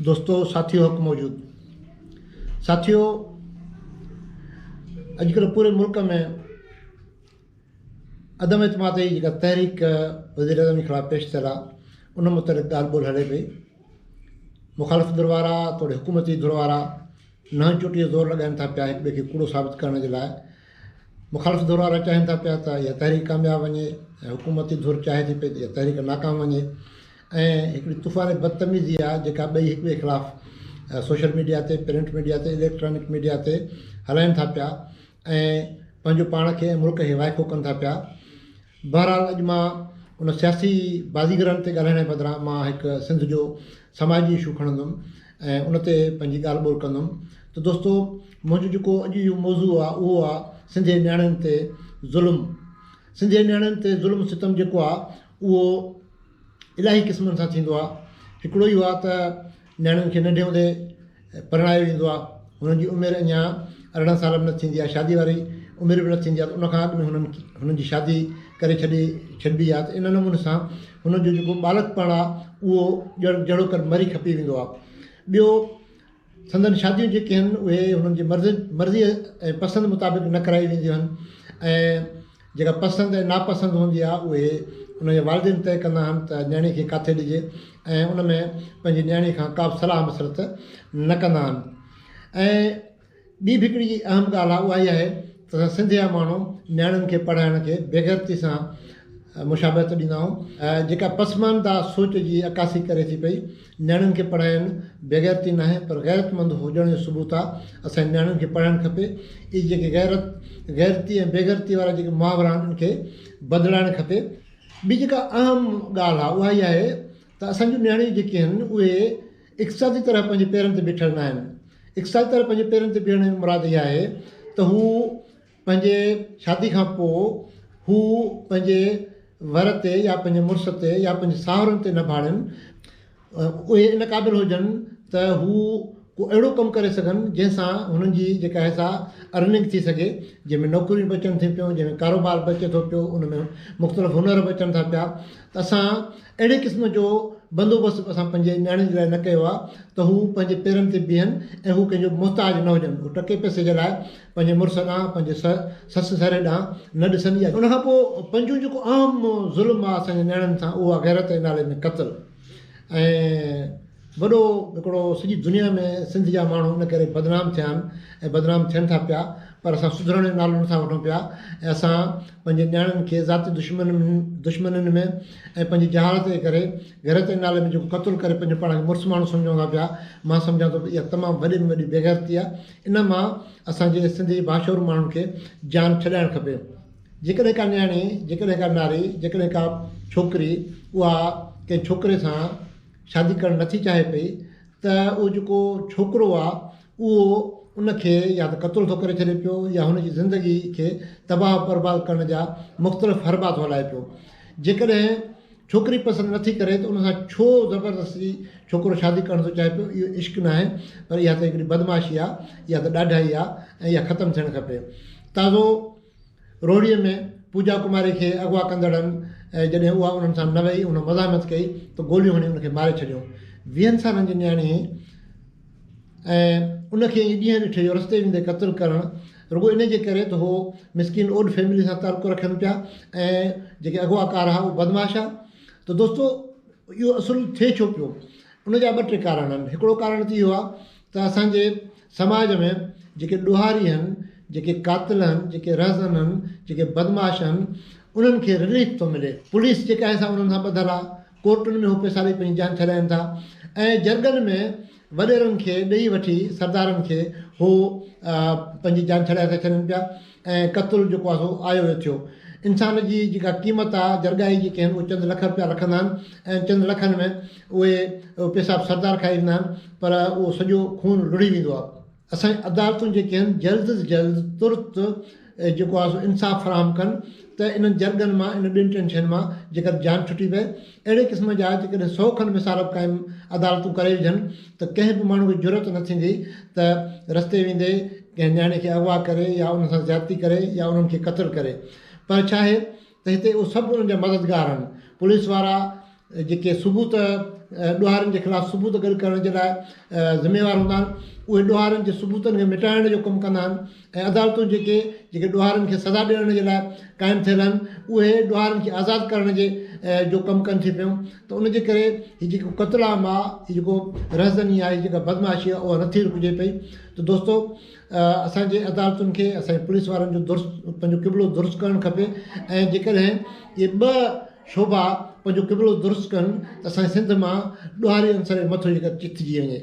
दोस्तों साथियों हक़ मौजूद साथियों अॼुकल्ह पूरे मुल्क में अदम एतमाद जी जेका तहरीक वज़ीर आज़म जे ख़िलाफ़ पेश थियल आहे उन मुतलिक़ ॻाल्हि ॿोल हले पई। मुखालिफ़ धुर वारा थोरे हुकूमती धुर वारा न चोटीअ ज़ोर लॻाइनि था पिया हिक ॿिए खे कूड़ो साबित करण जे लाइ। मुखालिफ़ धुर वारा चाहिनि था पिया त इहा तहरीक कामयाब वञे ऐं हुकूमती धुर चाहे थी पई त इहा तहरीक नाकाम वञे ऐं हिकिड़ी तूफ़ान बदतमीज़ी आहे जेका ॿई हिक ॿिए ख़िलाफ़ु सोशल मीडिया ते, प्रिंट मीडिया ते, इलेक्ट्रॉनिक मीडिया ते हलाइनि था पिया ऐं पंहिंजो पाण खे ऐं मुल्क खे वाइको कनि था पिया। बहरहाल अॼु मां उन सियासी बाज़ीगरनि ते ॻाल्हाइण जे बदिरां मां हिकु सिंध जो समाजी इशू खणंदुमि ऐं उन ते पंहिंजी ॻाल्हि ॿोल कंदुमि। त दोस्तो मुंहिंजो जेको अॼु जो मौज़ू आहे उहो आहे सिंधे नियाणियुनि ते ज़ुल्म। सिंधे नियाणियुनि ते ज़ुल्म सितम जेको आहे उहो इलाही क़िस्मनि सां थींदो आहे। हिकिड़ो इहो आहे त नियाणियुनि खे नंढे हूंदे परिणायो वेंदो आहे, हुननि जी उमिरि अञा 18 साल में न थींदी आहे, शादी वारी उमिरि बि न थींदी आहे, त उनखां अॻु में हुननि जी शादी करे छॾिबी आहे। त इन नमूने सां हुननि जो जेको बालकपण आहे उहो जहिड़ो कर मरी खपी वेंदो आहे। ॿियो संदनि शादियूं जेके आहिनि उहे हुननि जी मर्ज़ीअ ऐं पसंदि मुताबिक़ न कराई वेंदियूं आहिनि ऐं जेका पसंदि ऐं नापसंदि हूंदी आहे उहे उनजे वालिदेन तइ कंदा आहिनि त नियाणी खे किथे ॾिजे ऐं उन में पंहिंजी नियाणी खां का बि सलाह मसरत न कंदा आहिनि। ऐं ॿी बि हिकिड़ी अहम ॻाल्हि आहे उहा इहा आहे त असां सिंध जा माण्हू नियाणियुनि खे पढ़ाइण खे बेग़ैरती सां मुशाबत ॾींदा आहियूं। जेका पसमानदा सोच जी अकासी करे थी पई, नियाणियुनि खे पढ़ाइनि बेग़ैरती न आहे पर गैरतमंद हुजण जो सबूत आहे। असांजे नियाणियुनि खे पढ़ाइणु खपे। इहे जेके गैरती ऐं बेग़ैरती वारा जेके मुहावरा आहिनि उन्हनि खे बदिलाइणु खपे। ॿी जेका अहम ॻाल्हि आहे उहा इहा आहे त असांजूं नियाणियूं जेके आहिनि उहे इक़्तिसादी तरह पंहिंजे पेरनि ते बीठल न आहिनि। इक़्तिसादी तरह पंहिंजे पेरनि ते बीहण जी मुराद इहा आहे त हू पंहिंजे शादी खां पोइ हू पंहिंजे वर ते या पंहिंजे मुड़ुस ते या पंहिंजे साहुरनि ते न भाड़नि। उहे इन क़ाबिल हुजनि त हू को अहिड़ो कमु करे सघनि जंहिंसां हुननि जी जेका आहे सा अर्निंग थी सघे, जंहिंमें नौकरियूं बि अचनि थियूं पियूं, जंहिंमें कारोबार बि अचे थो पियो, उन में मुख़्तलिफ़ हुनर बि अचनि था पिया। त असां अहिड़े क़िस्म जो बंदोबस्तु असां पंहिंजे नियाणियुनि जे लाइ न कयो आहे त हू पंहिंजे पेरनि ते बीहनि ऐं हू कंहिंजो मुहताज न हुजनि। हू टके पैसे जे लाइ पंहिंजे मुड़ुस ॾांहुं, पंहिंजे ससु सहुरे ॾांहुं न ॾिसंदी आहे। उनखां पोइ पंहिंजो जेको आम ज़ुल्म आहे असांजे नियाणियुनि सां उहो आहे गैरत जे नाले में क़त्ल। ऐं वॾो हिकिड़ो सॼी दुनिया में सिंध जा माण्हू इन करे बदनाम थिया आहिनि ऐं बदनाम थियनि था पिया, पर असां सुधरण जो नालो नथा वठूं पिया ऐं असां पंहिंजे नियाणियुनि खे ज़ाती दुश्मननि में ऐं पंहिंजी जहालत जे करे गैरत जे नाले में जेको क़त्ल करे पंहिंजो पाण खे मुड़ुसु माण्हू सम्झूं था पिया। मां सम्झां थो इहा तमामु वॾी में वॾी बेग़ैरती आहे। इन मां असांजे सिंधी भाषाऊं माण्हुनि खे जान छॾाइणु खपे। जेकॾहिं का नियाणी, जेकॾहिं का नारी, जेकॾहिं का छोकिरी उहा कंहिं छोकिरे सां शादी करणु नथी चाहे पई त उहो जेको छोकिरो आहे उहो उनखे या त क़त्ल थो करे छॾे पियो या हुनजी ज़िंदगी खे तबाह बर्बाद करण जा मुख़्तलिफ़ हरबा थो हलाए पियो। जेकॾहिं छोकिरी पसंदि नथी करे त उन सां छो ज़बरदस्ती छोकिरो शादी करणु थो चाहे पियो। इहो इश्क न आहे पर इहा त हिकिड़ी बदमाशी आहे, इहा त ॾाढाई आहे ऐं इहा ख़तमु थियणु खपे। ताज़ो रोहड़ीअ में पूजा कुमारी खे अगवा कंदड़नि ऐं जॾहिं उहा उन्हनि सां न वई, उन मज़ामत कई त गोलियूं हणी उनखे मारे छॾियूं। 20 सालनि जी नियाणी ऐं उनखे ॾींहं ॾिठे जो रस्ते वेंदे क़त्ल करणु रुॻो इन जे करे त उहो मिसकिन ओड फैमिली सां ताल्लुक़ु रखनि पिया ऐं जेके अगवाकार आहे उहो बदमाश आहे। त दोस्तो इहो असुलु थिए छो पियो? उनजा 2-3 कारण आहिनि। हिकिड़ो कारण त इहो आहे त असांजे समाज में जेके ॾोहारी आहिनि, जेके कातिल आहिनि, जेके रहज़न आहिनि, जेके बदमाश आहिनि, उन्हनि खे रिलीफ थो मिले। पुलिस जेका आहे सा उन्हनि सां ॿधल आहे, कोर्टुनि में उहे पैसा ॾेई पंहिंजी जान छॾाइनि था ऐं जर्गनि में वॾेरनि खे ॾेई वठी सरदारनि खे हो पंहिंजी जान छॾाए था छॾनि पिया ऐं क़त्ल जेको आहे सो आयो वियो थियो। इंसान जी जेका क़ीमत आहे जरगाई जेके आहिनि उहे चंद लख रुपया रखंदा आहिनि ऐं चंद लखनि में उहे पैसा सरदार खाई वेंदा आहिनि पर उहो सॼो खून लुड़ी वेंदो आहे। असांजी अदालतूं जेके आहिनि जल्द अज़ जल्द तुर्त जेको आहे सो इंसाफ़ फ़राहम कनि त इन्हनि जर्गनि मां, इन 2 टेंशन मां जेकर जान छुटी पए। अहिड़े क़िस्म जा जेकॾहिं 100 खनि मिसाल क़ाइमु अदालतूं करे विझनि त कंहिं बि माण्हू खे ज़रूरत न थींदी त रस्ते वेंदे कंहिं नियाणे खे अगवा करे या उन सां ज़्यादती करे या उन्हनि खे क़त्ल करे। पर छा आहे त हिते उहे सभु उन्हनि जा मददगार आहिनि। पुलिस वारा जेके सबूत ॾोहारनि जे ख़िलाफ़ु सबूत गॾु करण जे लाइ ज़िम्मेवार हूंदा आहिनि, उहे ॾोहारनि जे सबूतनि खे मिटाइण जो कमु कंदा आहिनि ऐं अदालतूं जेके ॾोहारनि खे सज़ा ॾियण जे लाइ क़ाइमु थियल आहिनि उहे ॾोहारनि खे आज़ादु करण जो कमु कनि थी पियूं। त उनजे करे हीउ जेको क़त्ल आम आहे, हीउ जेको रहज़नी आहे, हीउ जेका बदमाशी आहे उहा नथी रुकिजे पई। त दोस्तो असांजे अदालतुनि खे असांजे पुलिस वारनि जो पंहिंजो क़िबिलो दुरुस्त करणु खपे ऐं जेकॾहिं इहे ॿ शोभा पंहिंजो क़िबिलो दुरुस्त कनि त असांजे सिंध मां ॾोहारी अंसर जो मथो जेका चिथिजी वञे।